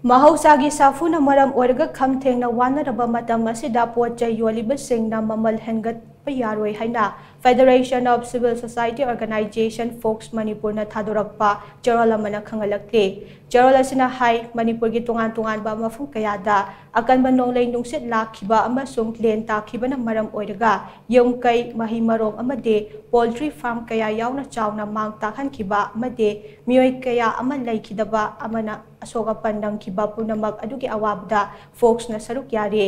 ꯃꯍꯧꯁꯥꯒꯤ ꯁꯥꯐꯨꯅ ꯃꯔꯝ ꯑꯣꯏꯔꯒ ꯈꯝꯊꯦꯡꯅ ꯋꯥꯅꯔꯕ ꯃꯇꯝ ꯑꯁꯤꯗ ꯄꯣꯠꯆꯩ ꯌꯣꯜꯂꯤꯕꯁꯤꯡꯅ ꯃꯃꯜ ꯍꯦꯟꯒꯠꯄ ꯌꯥꯔꯣꯏ ꯍꯥꯏꯅ federation of civil society organisation ꯐꯣꯛꯁ ꯃꯅꯤꯄꯨꯔꯅ ꯊꯥꯗꯣꯔꯛꯄ ꯆꯦꯔꯣꯜ ꯑꯃꯅ ꯈꯪꯍꯜꯂꯛꯂꯤ꯫ ꯆꯦꯔꯣꯜ ꯑꯁꯤꯅ ꯍꯥꯏ ꯃꯅꯤꯄꯨꯔꯒꯤ ꯇꯣꯉꯥꯟ-ꯇꯣꯉꯥꯟꯕ ꯃꯐꯝ ꯀꯌꯥꯗ ꯑꯀꯟꯕ ꯅꯣꯡꯂꯩ ꯅꯨꯡꯁꯤꯠ ꯂꯥꯛꯈꯤꯕ ꯑꯃꯁꯨꯡ ꯂꯦꯟ ꯇꯥꯈꯤꯕꯅ ꯃꯔꯝ ꯑꯣꯏꯔꯒ ꯌꯨꯝꯀꯩ, ꯃꯍꯩ-ꯃꯔꯣꯡ ꯑꯃꯗꯤ ꯄꯣꯜꯇ꯭ꯔꯤ ꯐꯥꯔꯝ ꯀꯌꯥ ꯌꯥꯎꯅ ꯆꯥꯎꯅ ꯃꯥꯡ ꯇꯥꯛꯍꯟꯈꯤꯕ ꯑꯃꯗꯤ ꯃꯤꯑꯣꯏ ꯀꯌꯥ ꯑꯃ ꯂꯩꯈꯤꯗꯕ ꯑꯃꯅ ꯑꯁꯣꯛ-ꯑꯄꯟ ꯅꯪꯈꯤꯕ ꯄꯨꯝꯅꯃꯛ ꯑꯗꯨꯒꯤ ꯑꯋꯥꯕꯗ ꯐꯣꯛꯁꯅ ꯁꯔꯨꯛ ꯌꯥꯔꯤ꯫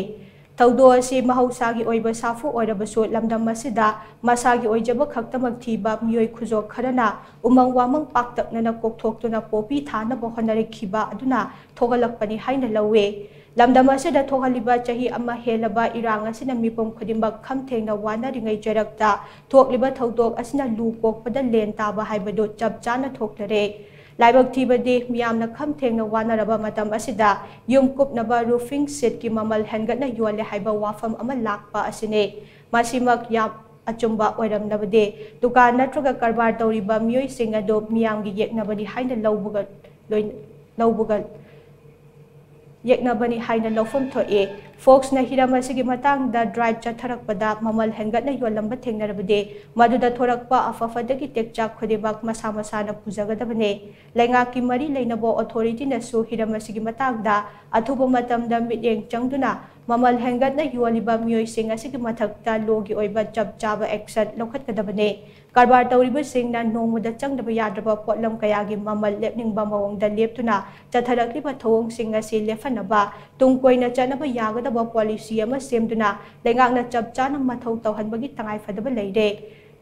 ꯊꯧꯗꯣꯛ ꯑꯁꯤ ꯃꯍꯧꯁꯥꯒꯤ ꯑꯣꯏꯕ ꯁꯥꯐꯨ ꯑꯣꯏꯔꯕꯁꯨ ꯂꯝꯗꯝ ꯑꯁꯤꯗ ꯃꯁꯥꯒꯤ ꯑꯣꯏꯖꯕ ꯈꯛꯇꯃꯛ ꯊꯤꯕ ꯃꯤꯑꯣꯏ ꯈꯨꯖꯣꯛ ꯈꯔꯅ ꯎꯃꯪ ꯋꯥꯃꯪ ꯄꯥꯛꯇꯛꯅꯅ ꯀꯣꯛꯊꯣꯛꯇꯨꯅ ꯄꯣꯄꯤ ꯊꯥꯅꯕ ꯍꯣꯠꯅꯔꯛꯈꯤꯕ ꯑꯗꯨꯅ ꯊꯣꯛꯍꯜꯂꯛꯄꯅꯤ ꯍꯥꯏꯅ ꯂꯧꯏ꯫ ꯂꯝꯗꯝ ꯑꯁꯤꯗ ꯊꯣꯛꯍꯜꯂꯤꯕ ꯆꯍꯤ ꯑꯃ ꯍꯦꯜꯂꯕ ꯏꯔꯥꯡ ꯑꯁꯤꯅ ꯃꯤꯄꯨꯝ ꯈꯨꯗꯤꯡꯃꯛ ꯈꯝꯊꯦꯡꯅ ꯋꯥꯅꯔꯤꯉꯩ ꯖꯔꯛꯇ ꯊꯣꯛꯂꯤꯕ ꯊꯧꯗꯣꯛ ꯑꯁꯤꯅ ꯂꯨ ꯀꯣꯛꯄꯗ ꯂꯦꯟ ꯇꯥꯕ ꯍꯥꯏꯕꯗꯨ ꯆꯞ ꯆꯥꯅ ꯊꯣꯛꯂꯔꯦ꯫ ꯂꯥꯏꯕꯛ ꯊꯤꯕꯗꯤ ꯃꯤꯌꯥꯝꯅ ꯈꯝꯊꯦꯡꯅ ꯋꯥꯅꯔꯕ ꯃꯇꯝ ꯑꯁꯤꯗ ꯌꯨꯝ ꯀꯨꯞꯅꯕ ꯔꯨꯐꯤꯡ ꯁꯤꯠꯀꯤ ꯃꯃꯜ ꯍꯦꯟꯒꯠꯅ ꯌꯣꯜꯂꯦ ꯍꯥꯏꯕ ꯋꯥꯐꯝ ꯑꯃ ꯂꯥꯛꯄ ꯑꯁꯤꯅꯤ꯫ ꯃꯁꯤꯃꯛ ꯌꯥꯝ ꯑꯆꯨꯝꯕ ꯑꯣꯏꯔꯝꯂꯕꯗꯤ ꯗꯨꯀꯥꯟ ꯅꯠꯇ꯭ꯔꯒ ꯀꯔꯕꯥꯔ ꯇꯧꯔꯤꯕ ꯃꯤꯑꯣꯏꯁꯤꯡ ꯑꯗꯨ ꯃꯤꯌꯥꯝꯒꯤ ꯌꯦꯛꯅꯕꯅꯤ ꯍꯥꯏꯅ ꯂꯧꯐꯝ ꯊꯣꯛꯏ꯫ ꯐꯣꯛꯁꯅ ꯍꯤꯔꯝ ꯑꯁꯤꯒꯤ ꯃꯇꯥꯡꯗ ꯗ꯭ꯔꯥꯏꯕ ꯆꯠꯊꯔꯛꯄꯗ ꯃꯃꯜ ꯍꯦꯟꯒꯠꯅ ꯌꯣꯜꯂꯝꯕ ꯊꯦꯡꯅꯔꯕꯗꯤ ꯃꯗꯨꯗ ꯊꯣꯔꯛꯄ ꯑꯐ-ꯐꯠꯇꯒꯤ ꯇꯦꯛꯆꯥꯛ ꯈꯨꯗꯤꯡꯃꯛ ꯃꯁꯥ ꯃꯁꯥꯅ ꯄꯨꯖꯒꯗꯕꯅꯤ꯫ ꯂꯩꯉꯥꯛꯀꯤ ꯃꯔꯤ ꯂꯩꯅꯕ ꯑꯣꯊꯣꯔꯤꯇꯤꯅꯁꯨ ꯍꯤꯔꯝ ꯑꯁꯤꯒꯤ ꯃꯇꯥꯡꯗ ꯑꯊꯨꯕ ꯃꯇꯝꯗ ꯃꯤꯠꯌꯦꯡ ꯆꯪꯗꯨꯅ ꯃꯃꯜ ꯍꯦꯟꯒꯠꯅ ꯌꯣꯜꯂꯤꯕ ꯃꯤꯑꯣꯏꯁꯤꯡ ꯑꯁꯤꯒꯤ ꯃꯊꯛꯇ ꯂꯣꯒꯤ ꯑꯣꯏꯕ ꯆꯞ ꯆꯥꯕ ꯑꯦꯛꯁꯟ ꯂꯧꯈꯠꯀꯗꯕꯅꯤ꯫ ꯀꯔꯕꯥꯔ ꯇꯧꯔꯤꯕꯁꯤꯡꯅ ꯅꯣꯡꯃꯗ ꯆꯪꯗꯕ ꯌꯥꯗ꯭ꯔꯕ ꯄꯣꯠꯂꯝ ꯀꯌꯥꯒꯤ ꯃꯃꯜ ꯂꯦꯞꯅꯤꯡꯕ ꯃꯑꯣꯡꯗ ꯂꯦꯞꯇꯨꯅ ꯆꯠꯊꯔꯛꯂꯤꯕ ꯊꯧꯑꯣꯡꯁꯤꯡ ꯑꯁꯤ ꯂꯦꯞꯍꯟꯅꯕ ꯇꯨꯡ ꯀꯣꯏꯅ ꯆꯠꯅꯕ ꯌꯥꯒꯗꯕ ꯄꯣꯂꯤꯁꯤ ꯑꯃ ꯁꯦꯝꯗꯨꯅ ꯂꯩꯉꯥꯛꯅ ꯆꯞ ꯆꯥꯅ ꯃꯊꯧ ꯇꯧꯍꯟꯕꯒꯤ ꯇꯉꯥꯏꯐꯗꯕ ꯂꯩꯔꯦ꯫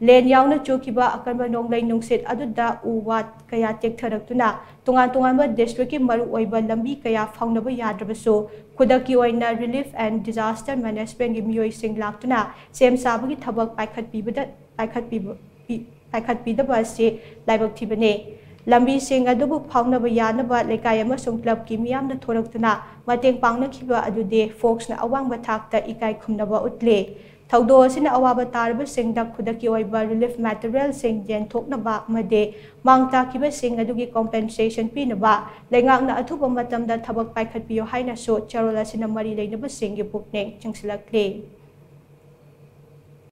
ꯂꯦꯟ ꯌꯥꯎꯅ ꯆꯨꯈꯤꯕ ꯑꯀꯟꯕ ꯅꯣꯡꯂꯩ ꯅꯨꯡꯁꯤꯠ ꯑꯗꯨꯗ ꯎ ꯋꯥ ꯀꯌꯥ ꯇꯦꯛꯊꯔꯛꯇꯨꯅ ꯇꯣꯉꯥꯟ-ꯇꯣꯉꯥꯟꯕ ꯗꯤꯁꯇ꯭ꯔꯤꯛꯀꯤ ꯃꯔꯨꯑꯣꯏꯕ ꯂꯝꯕꯤ ꯀꯌా ꯐꯥꯎꯅꯕ ꯌꯥꯗ꯭ꯔꯕꯁꯨ ꯈꯨꯗꯛꯀꯤ ꯑꯣꯏꯅ ꯔꯤꯂꯤꯐ ꯑꯦꯟ ꯗꯤꯖꯥꯁꯇꯔ ꯃꯦꯅꯦꯖꯃꯦꯟꯠꯒꯤ ꯃꯤꯑꯣꯏꯁꯤꯡ ꯂꯥꯛꯇꯨꯅ ꯁꯦꯝ ꯁꯥꯕꯒꯤ ꯊꯕꯛ ꯄꯥꯏꯈꯠꯄꯤꯗꯕ ꯑꯁꯤ ꯂꯥꯏꯕꯛ ꯊꯤꯕꯅꯤ꯫ ꯂꯝꯕꯤꯁꯤꯡ ꯑꯗꯨꯕꯨ ꯐꯥꯎꯅꯕ ꯌꯥꯅꯕ ꯂꯩꯀꯥꯏ ꯑꯃꯁꯨꯡ ꯀ꯭ꯂꯕꯀꯤ ꯃꯤꯌꯥꯝꯅ ꯊꯣꯔꯛꯇꯨꯅ ꯃꯇꯦꯡ ꯄꯥꯡꯅꯈꯤꯕ ꯑꯗꯨꯗꯤ ꯐꯣꯛꯁꯅ ꯑꯋꯥꯡꯕ ꯊꯥꯛꯇ ꯏꯀꯥꯏ ꯈꯨꯝꯅꯕ ꯎꯠꯂꯤ꯫ ꯊꯧꯗꯣꯛ ꯑꯁꯤꯅ ꯑꯋꯥꯕ ꯇꯥꯔꯕꯁꯤꯡꯗ ꯈꯨꯗꯛꯀꯤ ꯑꯣꯏꯕ ꯔꯤꯂꯤꯐ ꯃꯦꯇꯔꯤꯌꯦꯜꯁꯤꯡ ꯌꯦꯟꯊꯣꯛꯅꯕ ꯑꯃꯗꯤ ꯃꯥꯡ ꯇꯥꯈꯤꯕꯁꯤꯡ ꯑꯗꯨꯒꯤ ꯀꯣꯝꯄꯦꯟꯁꯦꯁꯟ ꯄꯤꯅꯕ ꯂꯩꯉꯥꯛꯅ ꯑꯊꯨꯕ ꯃꯇꯝꯗ ꯊꯕꯛ ꯄꯥꯏꯈꯠꯄꯤꯌꯨ ꯍꯥꯏꯅꯁꯨ ꯆꯦꯔꯣꯜ ꯑꯁꯤꯅ ꯃꯔꯤ ꯂꯩꯅꯕꯁꯤꯡꯒꯤ ꯄꯨꯛꯅꯤꯡ ꯆꯤꯡꯁꯤꯜꯂꯛꯂꯤ꯫